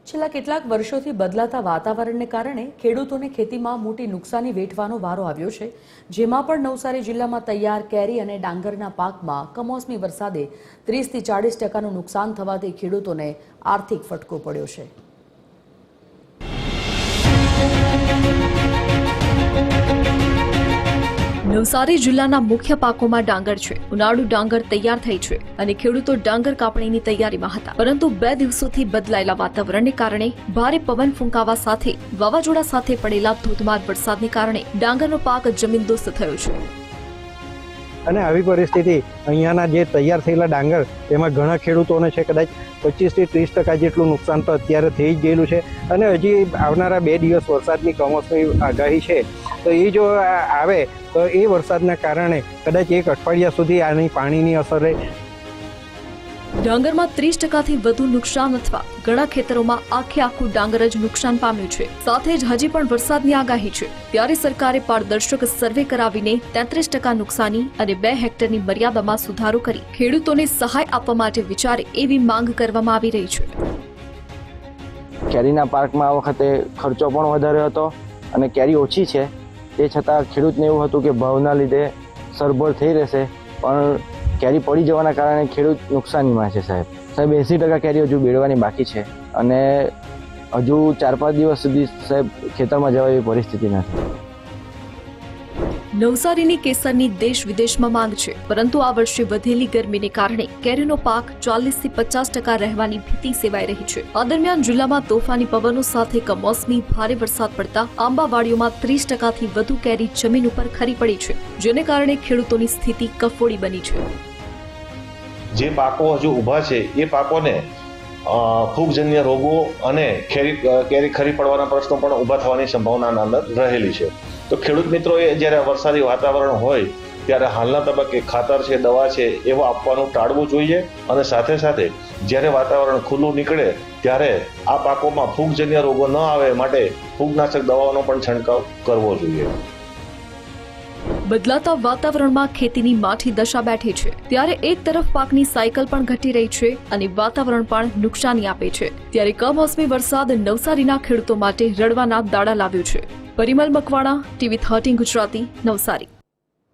છેલ્લા કેટલાક વર્ષોથી બદલાતા વાતાવરણને કારણે ખેડૂતોને ખેતીમાં મોટી નુકસાની વેઠવાનો વારો આવ્યો છે, જેમાં પણ નવસારી જિલ્લામાં તૈયાર કેરી અને ડાંગરના પાકમાં કમોસમી વરસાદે 30 થી 40% નુકસાન થવાથી ખેડૂતોને આર્થિક ફટકો પડ્યો છે। નવસારી જિલ્લાના મુખ્ય પાકોમાં ડાંગર છે। ઉનાળુ ડાંગર તૈયાર થઈ છે અને ખેડૂતો ડાંગર કાપણીની તૈયારીમાં હતા, પરંતુ 2 દિવસોથી બદલાયેલા વાતાવરણને કારણે ભારે પવન ફૂંકાવા સાથે વાવાઝોડા સાથે પડેલા ધોધમાર વરસાદને કારણે ડાંગરનો પાક જમીનદોસ્ત થયો છે। અને આવી પરિસ્થિતિ અહીંયાના જે તૈયાર થયેલા ડાંગર તેમાં ઘણા ખેડૂતોને છે કદાચ 25 થી 30% જેટલું નુકસાન તો અત્યારે થઈ જ ગયેલું છે અને હજી આવનારા 2 દિવસ વરસાદની કમોસમી આગાહી છે, તો એ જો આવે તો એ વરસાદના કારણે કદાચ 1 અઠવાડિયા સુધી આની પાણીની અસર રહે। ડાંગરમાં 30% વધુ નુકસાન અથવા ઘણા ખેતરોમાં આખું ડાંગર જ નુકસાન પામ્યું છે। સાથે જ હજી પણ વરસાદની આગાહી છે, ત્યારે સરકારે પારદર્શક સર્વે કરાવીને 33% નુકસાની અને 2 હેક્ટરની મર્યાદામાં સુધારો કરી ખેડૂતોને સહાય આપવા માટે વિચારે એવી માંગ કરવામાં આવી રહી છે। કેરીના પાકમાં આ વખતે ખર્ચો પણ વધારે હતો અને કેરી ઓછી છે, તે છતાં ખેડૂતને એવું હતું કે ભાવના લીધે સરભર થઈ રહેશે, પણ કેરી પડી જવાના કારણે ખેડૂત નુકસાનીમાં છે। સાહેબ 80% કેરી હજુ બેડવાની બાકી છે અને હજુ 4-5 દિવસ સુધી સાહેબ ખેતરમાં જવા એવી પરિસ્થિતિ નથી। નવસારીની કેસરની દેશ વિદેશમાં માંગ છે, પરંતુ આ વર્ષે વધેલી ગરમીને કારણે કેરીનો પાક 40 થી 50% રહેવાની ભીતિ સેવાઈ રહી છે। આ દરમિયાન જિલ્લામાં તોફાની પવનો સાથે કમોસમી ભારે વરસાદ પડતા આંબાવાડીઓમાં 30% થી વધુ કેરી જમીન ઉપર ખરી પડી છે, જેને કારણે ખેડૂતોની સ્થિતિ કફોડી બની છે। જે પાકો હજુ ઊભા છે એ પાકોને ફૂગજન્ય રોગો અને કેરી ખરી પડવાના પ્રશ્નો પણ ઊભા થવાની સંભાવના અંદર રહેલી છે। તો ખેડૂત મિત્રોએ જ્યારે વરસાદી વાતાવરણ હોય ત્યારે હાલના તબક્કે ખાતર છે, દવા છે એવા આપવાનું ટાળવું જોઈએ અને સાથે સાથે જ્યારે વાતાવરણ ખુલ્લું નીકળે ત્યારે આ પાકોમાં ફૂગજન્ય રોગો ન આવે માટે ફૂગનાશક દવાઓનો પણ છંટકાવ કરવો જોઈએ। બદલાતા વાતાવરણમાં ખેતીની માઠી દશા બેઠી છે, ત્યારે એક તરફ પાકની સાયકલ પણ ઘટી રહી છે અને વાતાવરણ પણ નુકસાની આપે છે, ત્યારે કમોસમી વરસાદ નવસારીના ખેડૂતો માટે રડવાના દાડા લાવ્યો છે। પરિમલ મકવાણા, TV 13 ગુજરાતી, નવસારી।